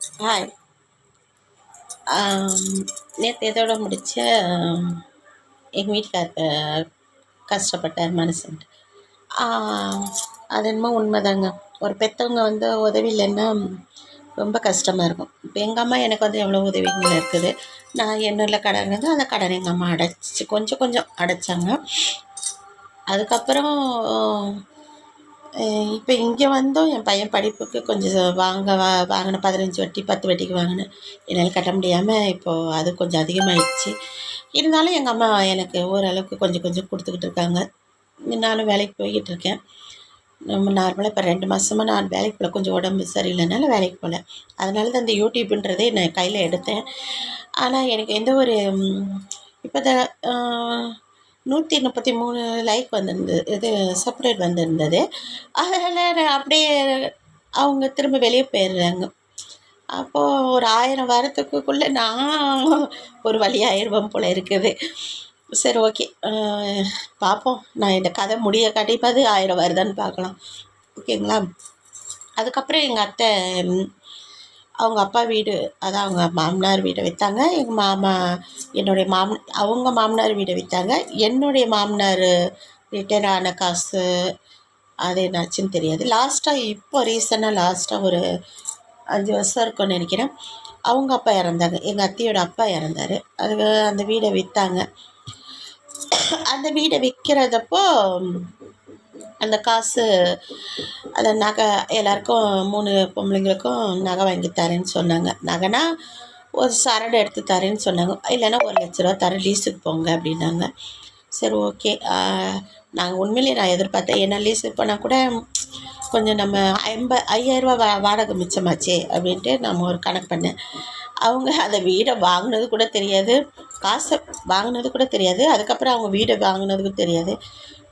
Hi. நேற்று இதோட முடிச்ச எங்கள் வீட்டுக்கார் கஷ்டப்பட்டார் மனுஷன்ட்டு. அது என்னமோ உண்மைதாங்க. ஒரு பெற்றவங்க வந்து உதவி இல்லைன்னா ரொம்ப கஷ்டமாக இருக்கும். இப்போ எங்கள் அம்மா எனக்கு வந்து எவ்வளோ உதவிகள் இருக்குது. நான் என்னுள்ள கடன் இருந்து அந்த கடனை எங்கள் அம்மா கொஞ்சம் கொஞ்சம் அடைச்சாங்க. அதுக்கப்புறம் இப்போ இங்கே வந்தும் என் பையன் படிப்புக்கு கொஞ்சம் வாங்கின 15 வட்டி 10 வட்டிக்கு வாங்கினேன். என்னால் கட்ட முடியாமல் இப்போது அது கொஞ்சம் அதிகமாகிடுச்சு. இருந்தாலும் எங்கள் அம்மா எனக்கு ஓரளவுக்கு கொஞ்சம் கொஞ்சம் கொடுத்துக்கிட்டு இருக்காங்க. நானும் வேலைக்கு போய்கிட்டு இருக்கேன். நம்ம நார்மலாக இப்போ 2 மாதமாக நான் வேலைக்கு போகல. கொஞ்சம் உடம்பு சரியில்லைனால வேலைக்கு போகல. அதனால தான் இந்த யூடியூப்புன்றதே நான் கையில் எடுத்தேன். ஆனால் எனக்கு எந்த ஒரு இப்போ தான் 133 லைக் வந்திருந்தது, இது சப்ஸ்கிரைப் வந்திருந்தது. அதனால் அப்படியே அவங்க திரும்ப வெளியே போயிடுறாங்க. அப்போது ஒரு 1000 வாரத்துக்குள்ளே நான் ஒரு வழி ஆயிடுவேன் போல் இருக்குது. சரி, ஓகே, பார்ப்போம். நான் இந்த கதை முடிய கண்டிப்பாது 1000 வருதான்னு பார்க்கலாம். ஓகேங்களா? அதுக்கப்புறம் எங்கள் அத்தை அவங்க அப்பா வீடு, அதான் அவங்க மாமனார் வீடை விற்றாங்க. எங்கள் மாமா அவங்க மாமனார் வீடை விற்றாங்க. என்னுடைய மாமனார் ரிட்டையர் ஆன காசு அது என்னாச்சுன்னு தெரியாது. இப்போ ரீசெண்டாக ஒரு 5 வருஷம் இருக்கும்னு நினைக்கிறேன். அவங்க அப்பா இறந்தாங்க. எங்கள் அத்தையோட அப்பா இறந்தார். அந்த வீடை விற்றாங்க. அந்த வீடை விற்கிறதப்போ அந்த காசு, அந்த நகை எல்லாருக்கும் 3 பொம்பளைங்களுக்கும் நகை வாங்கி தரேன்னு சொன்னாங்க. நகைனா ஒரு சரடு எடுத்து தரேன்னு சொன்னாங்க. இல்லைன்னா 1 லட்ச ரூபா தரேன், லீஸுக்கு போங்க அப்படின்னாங்க. சரி, ஓகே. நாங்கள் உண்மையிலேயே நான் எதிர்பார்த்தேன். ஏன்னா லீஸுக்கு போனால் கூட கொஞ்சம் நம்ம 5000 வாடகை மிச்சமாச்சே அப்படின்ட்டு நம்ம ஒரு கணக்கு பண்ணேன். அவங்க அந்த வீடை வாங்கினது கூட தெரியாது, காசை வாங்கினது கூட தெரியாது. அதுக்கப்புறம் அவங்க வீடை வாங்கினதுக்கும் தெரியாது.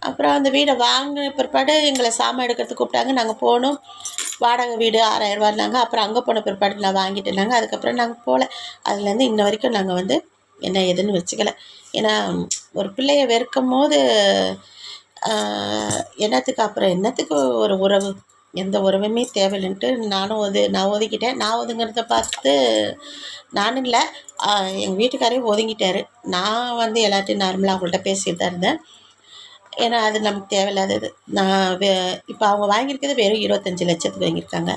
அப்புறம் அந்த வீடை வாங்கின பிற்பாடு எங்களை சாமான் எடுக்கிறதுக்கு கூப்பிட்டாங்க. நாங்கள் போனோம். வாடகை வீடு 6000 ரூபான்னாங்க. அப்புறம் அங்கே போன பிற்பாடு நான் வாங்கிட்டேனாங்க. அதுக்கப்புறம் நாங்கள் போகல. அதுலேருந்து இன்ன வரைக்கும் நாங்கள் வந்து என்ன ஏதுன்னு வச்சுக்கல. ஏன்னா ஒரு பிள்ளைய வெறுக்கும் போது என்னத்துக்கு ஒரு உறவு, எந்த உறவுமே தேவையில்லைன்ட்டு நான் ஒதுக்கிட்டேன். நான் ஒதுங்கிறத பார்த்து நானும் இல்லை, எங்கள் வீட்டுக்காரையும் ஒதுங்கிட்டார். நான் வந்து எல்லாத்தையும் நார்மலாக அவங்கள்ட்ட பேசிட்டு தான் இருந்தேன். ஏன்னா அது நமக்கு தேவையில்லாதது. நான் இப்போ அவங்க வாங்கியிருக்கிறது வெறும் 25 லட்சத்துக்கு வாங்கியிருக்காங்க.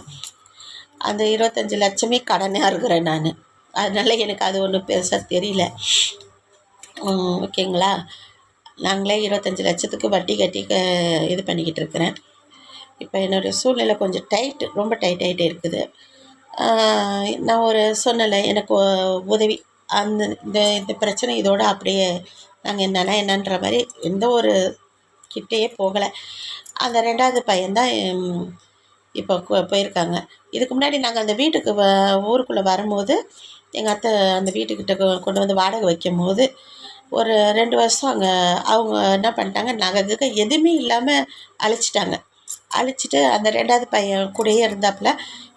அந்த 25 லட்சமே கடனாக இருக்கிறேன் நான். அதனால் எனக்கு அது ஒன்றும் பெருசாக தெரியல. ஓகேங்களா? நாங்களே 25 லட்சத்துக்கு வட்டி கட்டி இது பண்ணிக்கிட்டு இருக்கிறேன். இப்போ என்னுடைய சூழ்நிலை கொஞ்சம் ரொம்ப டைட் ஆகிட்டே இருக்குது. நான் சொன்னலை எனக்கு உதவி, இந்த பிரச்சனை இதோடு அப்படியே நாங்கள் என்னன்ற மாதிரி எந்த ஒரு கிட்டேயே போகலை. அந்த 2வது பையன்தான் இப்போ போயிருக்காங்க. இதுக்கு முன்னாடி நாங்கள் அந்த வீட்டுக்கு ஊருக்குள்ளே வரும்போது எங்கள் அத்தை அந்த வீட்டுக்கிட்ட கொண்டு வந்து வாடகை வைக்கும் போது ஒரு 2 வருஷம் அவங்க என்ன பண்ணிட்டாங்க, நகை எதுவுமே இல்லாமல் அழிச்சிட்டு அந்த 2வது பையன் கூடயே இருந்தாப்புல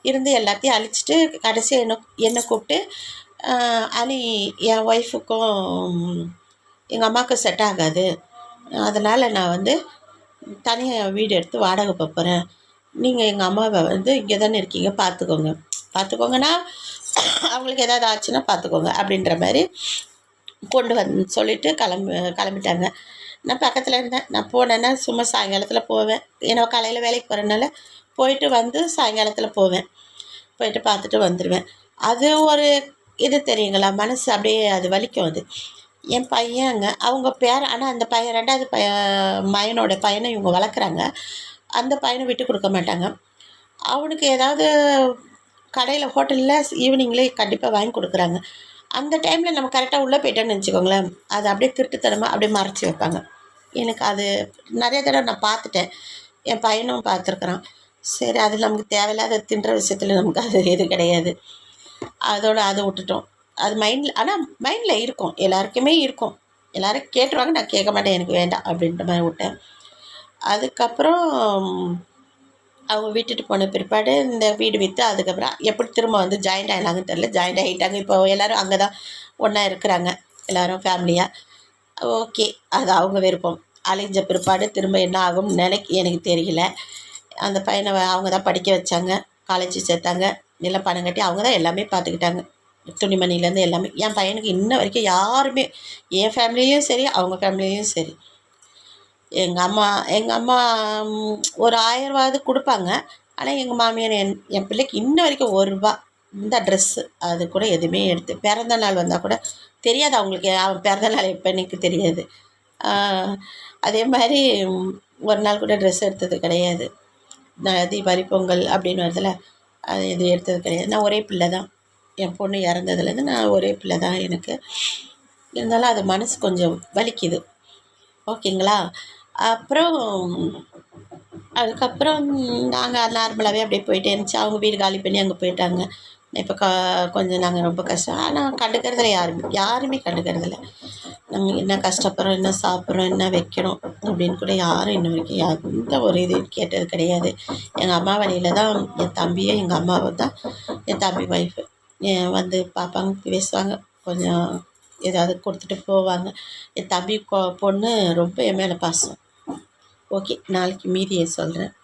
இருந்து எல்லாத்தையும் அழிச்சிட்டு கடைசியாக என்னை கூப்பிட்டு, அனி என் ஒய்ஃபுக்கும் எங்கள் அம்மாவுக்கும் செட் ஆகாது, அதனால் நான் வந்து தனியாக வீடு எடுத்து வாடகை போகிறேன், நீங்கள் எங்கள் அம்மாவை வந்து இங்கே தானே இருக்கீங்க, பார்த்துக்கோங்கன்னா அவங்களுக்கு ஏதாவது ஆச்சுன்னா பார்த்துக்கோங்க அப்படின்ற மாதிரி கொண்டு சொல்லிவிட்டு கிளம்பிட்டாங்க. நான் பக்கத்தில் இருந்தேன். நான் போனேன்னா சும்மா சாயங்காலத்தில் போவேன். ஏன்னா காலையில் வேலைக்கு போகிறனால போயிட்டு வந்து சாயங்காலத்தில் போவேன். போயிட்டு பார்த்துட்டு வந்துடுவேன். அது ஒரு இது தெரியுங்களா, மனசு அப்படியே அது வலிக்கும். அது என் பையங்க அவங்க ஆனால் அந்த பையன் 2வது மகனோட பையனை இவங்க வளர்க்குறாங்க. அந்த பையனை விட்டு கொடுக்க மாட்டாங்க. அவனுக்கு ஏதாவது கடையில் ஹோட்டலில் ஈவினிங்லேயே கண்டிப்பாக வாங்கி கொடுக்குறாங்க. அந்த டைமில் நம்ம கரெக்டாக உள்ளே போயிட்டோன்னு வச்சுக்கோங்களேன், அது அப்படியே திருட்டுத்தனமாக அப்படியே மறைச்சி வைப்பாங்க. எனக்கு அது நிறைய தடவை நான் பார்த்துட்டேன். என் பையனும் பார்த்துருக்குறான். சரி, அது நமக்கு தேவையில்லாத தின்ற விஷயத்தில் நமக்கு அது எது கிடையாது. அதை விட்டுட்டோம். அது மைண்டில் இருக்கும், எல்லாருக்குமே இருக்கும். எல்லோரும் கேட்டுருவாங்க, நான் கேட்க மாட்டேன், எனக்கு வேண்டாம் அப்படின்ற மாதிரி விட்டேன். அதுக்கப்புறம் அவங்க விட்டுட்டு போன பிற்பாடு இந்த வீடு விற்று அதுக்கப்புறம் எப்படி திரும்ப வந்து ஜாயிண்ட் ஆகினாங்கன்னு தெரியல. ஜாயிண்ட் ஆகிட்டாங்க. இப்போ எல்லோரும் அங்கே தான் ஒன்றா இருக்கிறாங்க, எல்லோரும் ஃபேமிலியாக. ஓகே, அது அவங்க விருப்பம். அழிஞ்ச பிற்பாடு திரும்ப என்ன ஆகும்னு எனக்கு தெரியல. அந்த பையனை அவங்க தான் படிக்க வச்சாங்க, காலேஜ் சேர்த்தாங்க. எல்லாம் பணம் கட்டி அவங்க தான் எல்லாமே பார்த்துக்கிட்டாங்க. துணிமணிலேருந்து எல்லாமே. என் பையனுக்கு இன்ன வரைக்கும் யாருமே என் ஃபேமிலிலேயும் சரி, அவங்க ஃபேமிலிலேயும் சரி, எங்கள் அம்மா ஒரு 1000ரூவாவது கொடுப்பாங்க. ஆனால் எங்கள் மாமியார் என் பிள்ளைக்கு இன்ன வரைக்கும் ரூ. 1 இந்த ட்ரெஸ்ஸு அது கூட எதுவுமே பிறந்த நாள் வந்தால் கூட தெரியாது அவங்களுக்கு. அவன் பிறந்த நாள் எப்போ எனக்கு தெரியாது. அதே மாதிரி ஒரு நாள் கூட ட்ரெஸ் எடுத்தது கிடையாது. நான் தீபாவளி, பொங்கல் அப்படின்னு வருதுல, அது எதுவும் எடுத்தது கிடையாது. நான் ஒரே பிள்ளை தான். என் பொண்ணு இறந்ததுலேருந்து நான் ஒரே பிள்ளை தான் எனக்கு. இருந்தாலும் அது மனசு கொஞ்சம் வலிக்குது. ஓகேங்களா? அப்புறம் அதுக்கப்புறம் நாங்கள் நார்மலாகவே அப்படியே போயிட்டே இருந்துச்சு. அவங்க வீடு காலி பண்ணி அங்கே போயிட்டாங்க. இப்போ கொஞ்சம் நாங்கள் ரொம்ப கஷ்டம். ஆனால் கண்டுக்கிறதில்ல, யாருமே கண்டுக்கிறதில்ல. நாங்கள் என்ன கஷ்டப்படுறோம், என்ன சாப்பிட்றோம், என்ன வைக்கிறோம் அப்படின்னு கூட யாரும் இன்ன வரைக்கும் எந்த ஒரு இது கேட்டது கிடையாது. எங்கள் அம்மா வழியில் தான் என் தம்பியும் எங்கள் அம்மாவும் தான் என் தம்பி ஒய்ஃபு வந்து பார்ப்பாங்க, பேசுவாங்க, கொஞ்சம் ஏதாவது கொடுத்துட்டு போவாங்க. என் தம்பி பொண்ணு ரொம்ப என் மேலே பாசம். ஓகே, நாளைக்கு மீதியை சொல்கிறேன்.